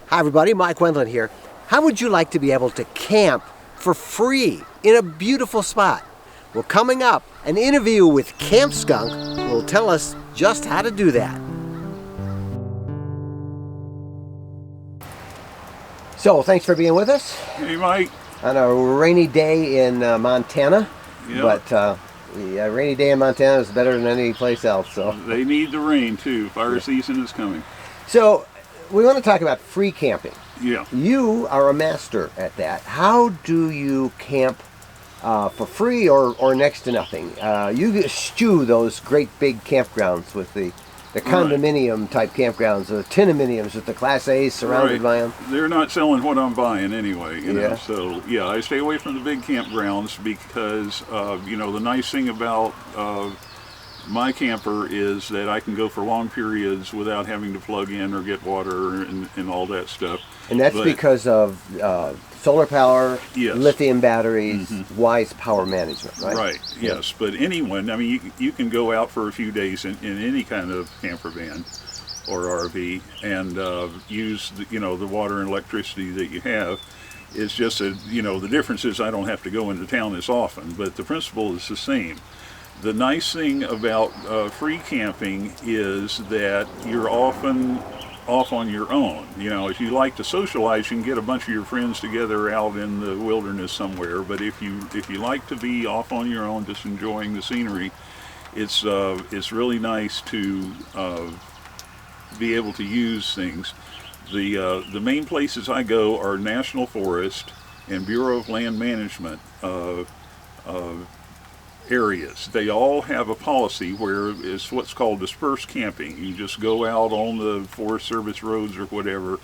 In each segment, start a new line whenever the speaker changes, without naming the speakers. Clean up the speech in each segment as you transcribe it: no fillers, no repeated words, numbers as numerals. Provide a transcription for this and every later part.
Hi everybody, Mike Wendland here. How would you like to be able to camp for free in a beautiful spot? Well, coming up, an interview with Campskunk will tell us just how to do that. So, thanks for being with us.
Hey, Mike.
On a rainy day in Montana.
Yeah.
But a rainy day in Montana is better than any place else. So
they need the rain too. Fire season is coming.
So we want to talk about free camping.
Yeah.
You are a master at that. How do you camp for free or next to nothing? You eschew those great big campgrounds with the condominium type campgrounds, the tindominiums with the Class A's surrounded by them.
They're not selling what I'm buying anyway, you
Yeah.
know. So yeah, I stay away from the big campgrounds because you know, the nice thing about my camper is that I can go for long periods without having to plug in or get water and all that stuff.
And that's because of solar power,
Yes.
lithium batteries, wise power management, right?
Right, yes. But anyone, I mean, you can go out for a few days in any kind of camper van or RV and use the water and electricity that you have. It's just that, the difference is I don't have to go into town as often, but the principle is the same. The nice thing about free camping is that you're often off on your own. If you like to socialize, you can get a bunch of your friends together out in the wilderness somewhere. But if you like to be off on your own, just enjoying the scenery, it's really nice to be able to use things. The main places I go are National Forest and Bureau of Land Management areas. They all have a policy where it's what's called dispersed camping. You just go out on the Forest Service roads or whatever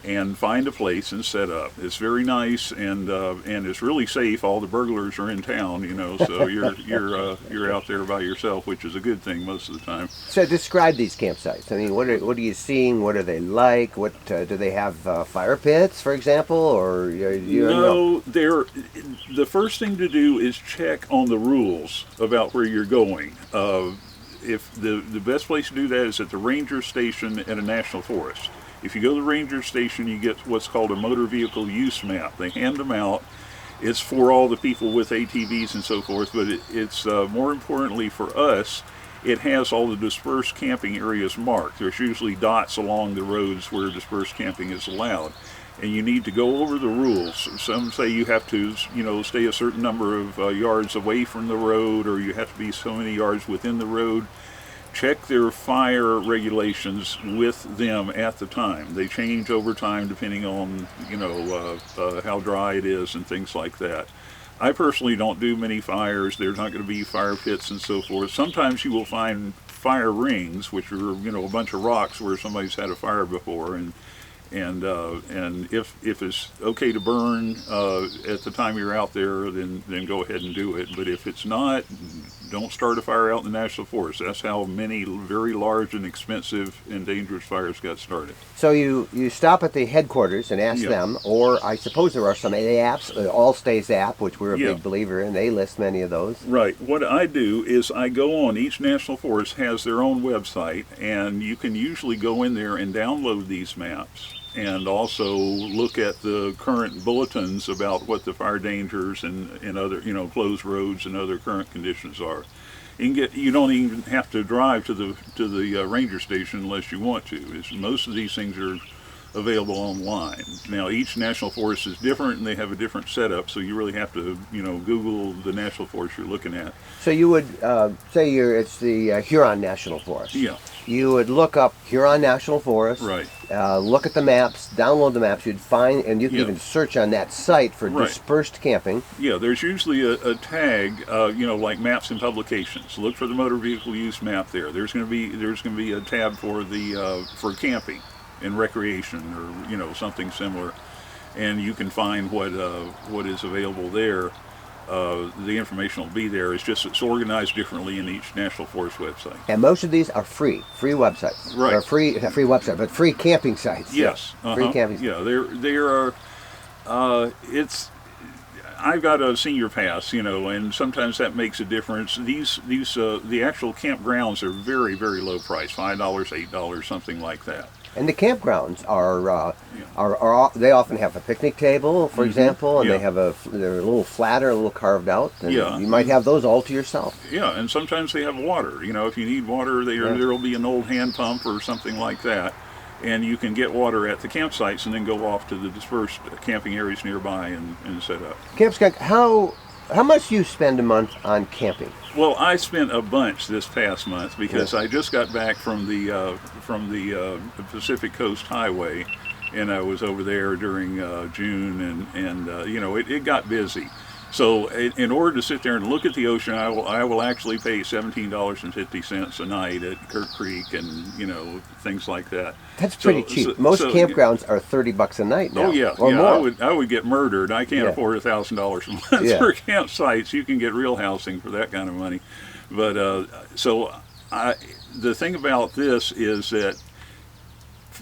and find a place and set up. It's very nice and it's really safe. All the burglars are in town, so you're out there by yourself, which is a good thing most of the time.
So describe these campsites. I mean, what are you seeing? What are they like? What do they have fire pits, for example, or
No, the first thing to do is check on the rules about where you're going. If the best place to do that is at the ranger station at a national forest. If you go to the ranger station, you get what's called a motor vehicle use map. They hand them out. It's for all the people with ATVs and so forth, but it's more importantly for us, it has all the dispersed camping areas marked. There's usually dots along the roads where dispersed camping is allowed. And you need to go over the rules. Some say you have to, stay a certain number of yards away from the road, or you have to be so many yards within the road. Check their fire regulations with them at the time. They change over time depending on, how dry it is and things like that. I personally don't do many fires. There's not going to be fire pits and so forth. Sometimes you will find fire rings, which are, a bunch of rocks where somebody's had a fire before, and if it's okay to burn at the time you're out there, then go ahead and do it. But if it's not, don't start a fire out in the National Forest. That's how many very large and expensive and dangerous fires got started.
So you stop at the headquarters and ask them, or I suppose there are some apps, the Allstays app, which we're a big believer in. They list many of those.
Right. What I do is I go on, each National Forest has their own website, and you can usually go in there and download these maps. And also look at the current bulletins about what the fire dangers and other, closed roads and other current conditions are. You don't even have to drive to the ranger station unless you want to. Most of these things are available online. Now, each national forest is different and they have a different setup, so you really have to, Google the national forest you're looking at.
So you would say it's the Huron National Forest.
Yeah.
You would look up Huron National Forest.
Right.
Look at the maps, download the maps. You'd find, and you can even search on that site for dispersed camping. Yeah,
there's usually a tag, like maps and publications. Look for the motor vehicle use map there. There's going to be a tab for for camping and recreation, or something similar, and you can find what is available there. The information will be there. It's organized differently in each National Forest website.
And most of these are free websites.
Right.
Or free website, but free camping sites.
Yes.
Free camping.
Yeah, there are. I've got a senior pass, and sometimes that makes a difference. The actual campgrounds are very, very low price, $5, $8, something like that.
And the campgrounds are they often have a picnic table, for example, and
Yeah.
they have they're a little flatter, a little carved out, and
Yeah.
you might have those all to yourself.
Yeah, and sometimes they have water. You know, if you need water, there'll be an old hand pump or something like that, and you can get water at the campsites and then go off to the dispersed camping areas nearby and set up.
Campskunk, how much do you spend a month on camping?
Well, I spent a bunch this past month because I just got back from the Pacific Coast Highway, and I was over there during June, and you know, it got busy. So in order to sit there and look at the ocean, I will actually pay $17.50 a night at Kirk Creek, and you know, things like that.
That's pretty cheap. Most campgrounds are $30 a night now.
Oh yeah,
or more.
I would get murdered. I can't afford $1,000 a month for campsites. You can get real housing for that kind of money. But the thing about this is that,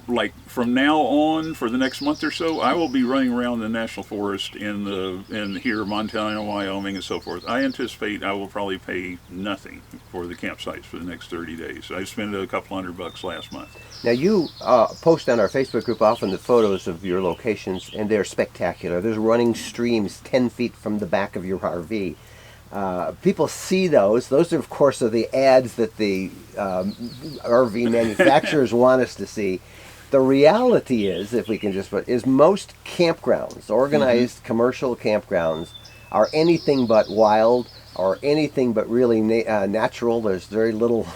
like, from now on for the next month or so, I will be running around the national forest in here, Montana, Wyoming, and so forth. I anticipate I will probably pay nothing for the campsites for the next 30 days. I spent a couple $100 last month.
Now you post on our Facebook group often the photos of your locations, and they're spectacular. There's running streams 10 feet from the back of your RV. People see those. Those, of course, are the ads that the RV manufacturers want us to see. The reality is, if we can just put, is most campgrounds, organized commercial campgrounds, are anything but wild or anything but really natural. There's very little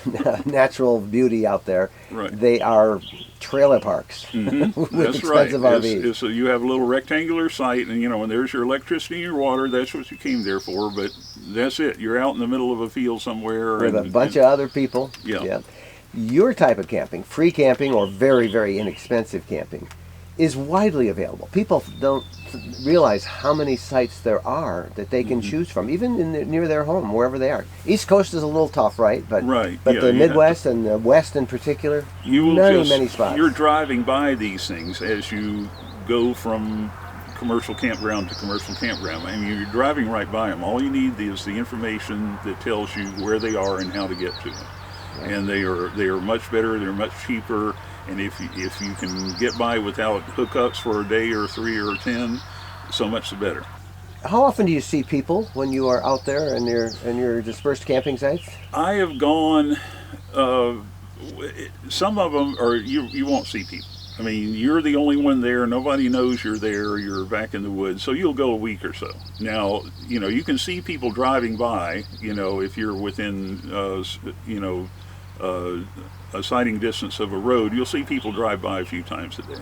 natural beauty out there.
Right.
They are trailer parks with
That's
expensive
right.
RVs.
So you have a little rectangular site, and you know, and there's your electricity and your water. That's what you came there for. But that's it. You're out in the middle of a field somewhere
With a bunch of other people.
Yeah.
Your type of camping, free camping or very, very inexpensive camping, is widely available. People don't realize how many sites there are that they can choose from, even near their home, wherever they are. East Coast is a little tough, right? But the Midwest and the West in particular, many spots.
You're driving by these things as you go from commercial campground to commercial campground. I mean, you're driving right by them. All you need is the information that tells you where they are and how to get to them. And they are much better. They're much cheaper. And if you can get by without hookups for a day or 3 or 10, so much the better.
How often do you see people when you are out there in your dispersed camping sites?
I have gone. Some of them are you won't see people. I mean, you're the only one there. Nobody knows you're there. You're back in the woods, so you'll go a week or so. Now, you know, you can see people driving by. You know, if you're within, a sighting distance of a road, you'll see people drive by a few times a day.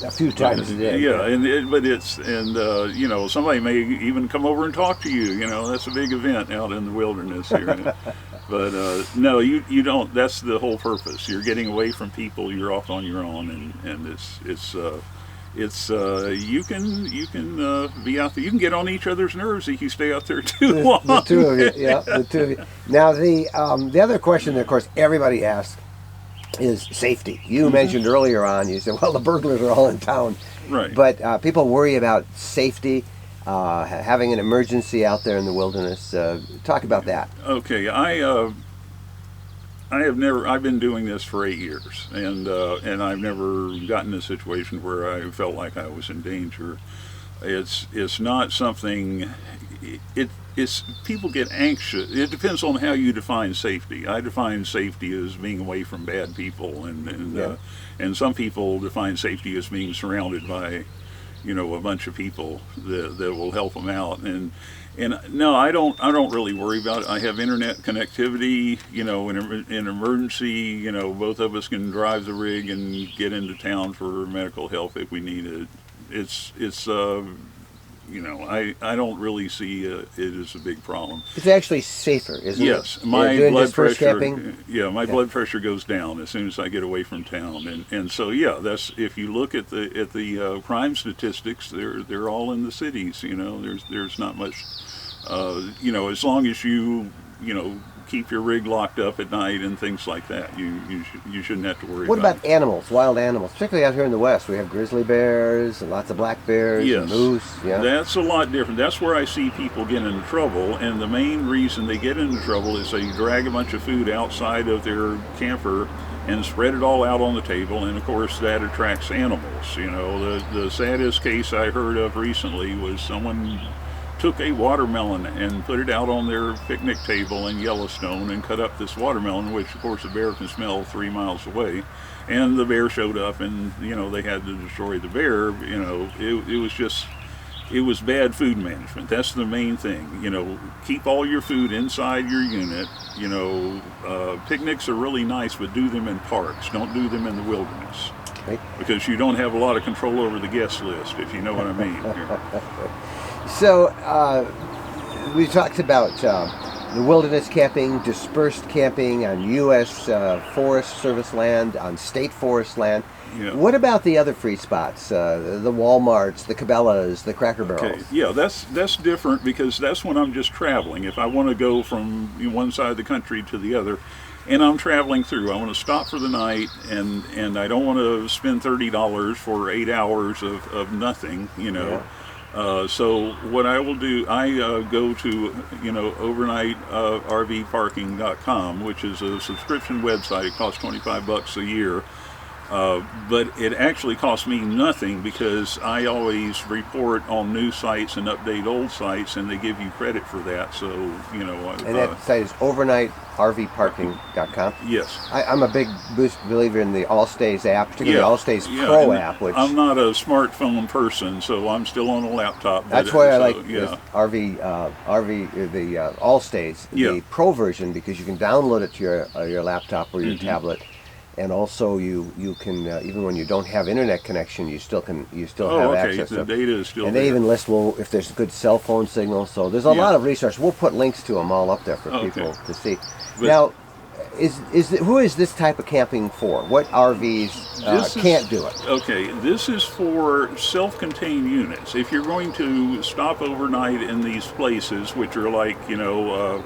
A few times a day.
Yeah, you know, somebody may even come over and talk to you. You know, that's a big event out in the wilderness here. But no, you don't. That's the whole purpose. You're getting away from people. You're off on your own, and it's you can be out there. You can get on each other's nerves if you stay out there too long.
The two of you, yeah, the two of you. Now the other question that, of course, everybody asks is safety. You mentioned earlier on, you said, well, the burglars are all in town.
Right.
But people worry about safety, having an emergency out there in the wilderness. Talk about that.
Okay, I've been doing this for 8 years, and I've never gotten in a situation where I felt like I was in danger. It's not something. It's people get anxious. It depends on how you define safety. I define safety as being away from bad people, and some people define safety as being surrounded by, you know, a bunch of people that will help them out. And no, I don't really worry about it. I have internet connectivity. You know, in an emergency, you know, both of us can drive the rig and get into town for medical help if we need it. It's you know, I don't really see it as a big problem.
It's actually safer, isn't it?
Yes, my blood pressure.
Camping?
Yeah, my blood pressure goes down as soon as I get away from town, and so yeah, that's, if you look at the crime statistics, they're all in the cities. You know, there's not much. You know, as long as you know, keep your rig locked up at night and things like that, you shouldn't have to worry.
What about animals, wild animals, particularly out here in the West? We have grizzly bears and lots of black bears,
yes,
and moose. Yeah,
that's a lot different. That's where I see people get into trouble, and the main reason they get into trouble is they drag a bunch of food outside of their camper and spread it all out on the table, and of course that attracts animals. You know, the saddest case I heard of recently was someone took a watermelon and put it out on their picnic table in Yellowstone and cut up this watermelon, which of course a bear can smell 3 miles away. And the bear showed up, and you know, they had to destroy the bear. You know, it was bad food management. That's the main thing. You know, keep all your food inside your unit. You know, picnics are really nice, but do them in parks. Don't do them in the wilderness. Okay. Because you don't have a lot of control over the guest list, if you know what I mean.
So, we talked about the wilderness camping, dispersed camping on U.S. Forest Service land, on state forest land.
Yeah.
What about the other free spots, the Walmarts, the Cabela's, the Cracker Barrels?
Okay, yeah, that's different, because that's when I'm just traveling. If I want to go from one side of the country to the other, and I'm traveling through, I want to stop for the night, and I don't want to spend $30 for 8 hours of nothing, you know.
Yeah.
So what I will do, I go to, you know, RVparking.com, which is a subscription website. It costs $25 a year. But it actually costs me nothing, because I always report on new sites and update old sites, and they give you credit for that. So, you know.
And that site is RVparking.com?
Yes.
I'm a big believer in the All Stays app, particularly the All Stays Pro app. Which
I'm not a smartphone person, so I'm still on a laptop.
That's why I like this the All Stays, the Pro version, because you can download it to your laptop or your tablet. And also, you can even when you don't have internet connection, you still have access to
the data is still
and
there.
they even list if there's a good cell phone signal. So there's a lot of research. We'll put links to them all up there for people to see. But now, who is this type of camping for? What RVs can't do it? Okay,
this is for self-contained units. If you're going to stop overnight in these places, which are like, you know,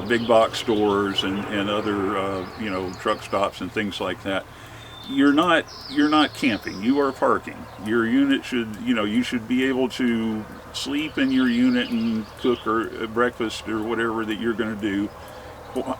big box stores and other you know, truck stops and things like that, you're not camping, you are parking. Your unit should, you know, you should be able to sleep in your unit and cook or breakfast or whatever that you're going to do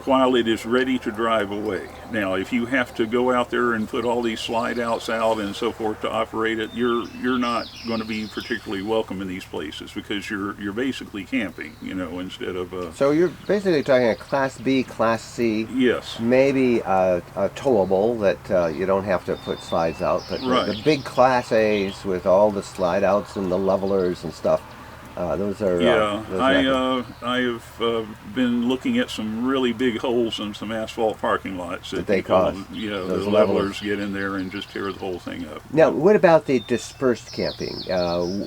while it is ready to drive away. Now, if you have to go out there and put all these slide outs out and so forth to operate it, you're not going to be particularly welcome in these places, because you're basically camping, you know, instead of
So you're basically talking a Class B, Class C.
Yes.
Maybe a towable that you don't have to put slides out, but the big Class A's with all the slide outs and the levelers and stuff. Those are I have been looking at some really big holes in some asphalt parking lots that they cause.
Yeah, those levelers get in there and just tear the whole thing up.
Now, what about the dispersed camping?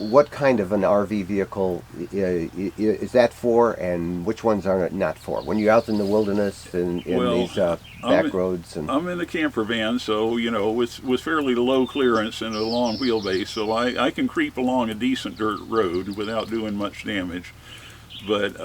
What kind of an RV vehicle is that for, and which ones are not for? When you're out in the wilderness and in these back roads, and
I'm in the camper van, so you know, with fairly low clearance and a long wheelbase, so I can creep along a decent dirt road without doing much damage. But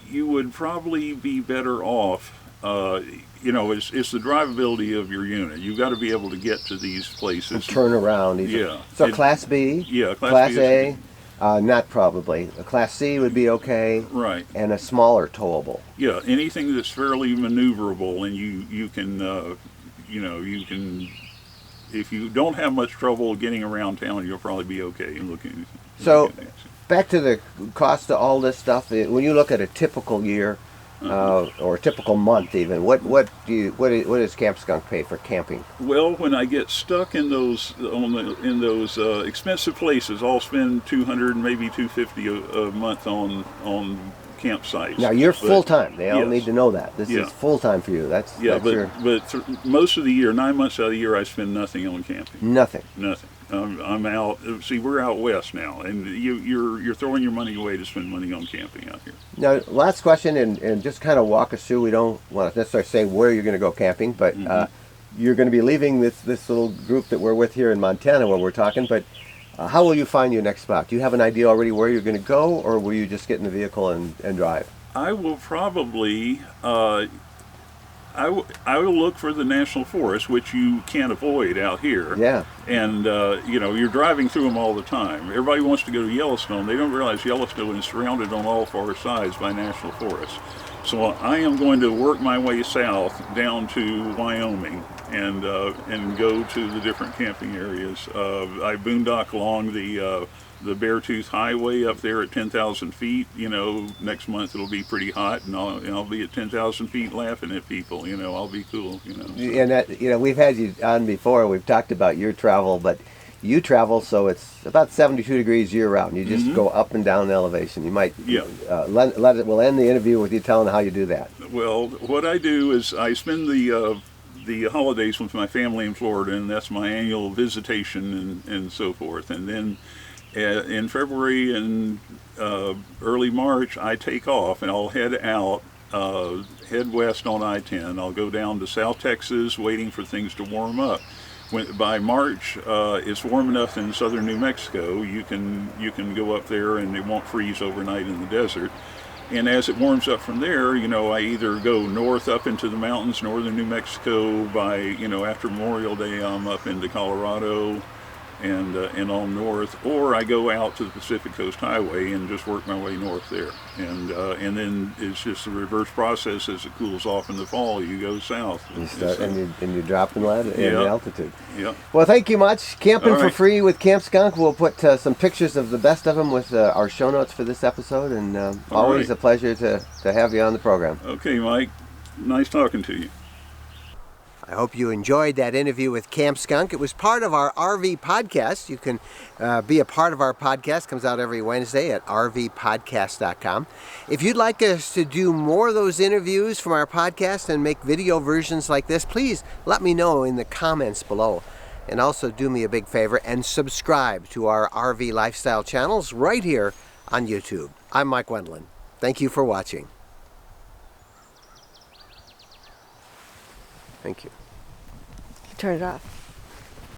you would probably be better off. You know, it's the drivability of your unit. You've got to be able to get to these places.
And turn around.
Yeah.
So Class B.
Yeah.
Class A. Not probably. A Class C would be okay.
Right.
And a smaller towable.
Yeah, anything that's fairly maneuverable, and you can, you know, you can. If you don't have much trouble getting around town, you'll probably be okay looking.
So, back to the cost of all this stuff. When you look at a typical year, or a typical month, even, what does Campskunk pay for camping?
Well, when I get stuck in those expensive places, I'll spend $200, maybe $250 a month on campsites.
Now you're full time. They all need to know that this is full time for you. That's
most of the year, 9 months out of the year, I spend nothing on camping.
Nothing.
I'm out. See, we're out west now, and you're throwing your money away to spend money on camping out here.
Now, last question, and just kind of walk us through. We don't want to necessarily say where you're going to go camping, but you're going to be leaving this little group that we're with here in Montana where we're talking. But how will you find your next spot? Do you have an idea already where you're going to go, or will you just get in the vehicle and drive?
I will probably. I will look for the national forest, which you can't avoid out here.
Yeah.
And, you know, you're driving through them all the time. Everybody wants to go to Yellowstone. They don't realize Yellowstone is surrounded on all four sides by national forests. So I am going to work my way south down to Wyoming and go to the different camping areas. I boondock along the Beartooth Highway up there at 10,000 feet. You know, next month it'll be pretty hot, and I'll be at 10,000 feet laughing at people. You know, I'll be cool. You know, so.
And that, you know, we've had you on before. We've talked about your travel, but you travel so it's about 72 degrees year round. You just go up and down the elevation. You might we'll end the interview with you telling how you do that.
Well, what I do is I spend the holidays with my family in Florida, and that's my annual visitation and so forth. And then in February and early March, I take off and I'll head out, head west on I-10. I'll go down to South Texas, waiting for things to warm up. By March, it's warm enough in southern New Mexico. You can go up there and it won't freeze overnight in the desert. And as it warms up from there, you know, I either go north up into the mountains, northern New Mexico. By, you know, after Memorial Day, I'm up into Colorado and on north, or I go out to the Pacific Coast Highway and just work my way north there. And then it's just a reverse process. As it cools off in the fall, you go south.
And you drop in altitude.
Yeah.
Well, thank you much. Camping
All
for
right.
free with Campskunk. We'll put some pictures of the best of them with our show notes for this episode. And always
right.
a pleasure to have you on the program.
Okay, Mike. Nice talking to you.
I hope you enjoyed that interview with Campskunk. It was part of our RV podcast. You can be a part of our podcast. It comes out every Wednesday at rvpodcast.com. If you'd like us to do more of those interviews from our podcast and make video versions like this, please let me know in the comments below. And also do me a big favor and subscribe to our RV lifestyle channels right here on YouTube. I'm Mike Wendland. Thank you for watching. Thank you.
Turn it off.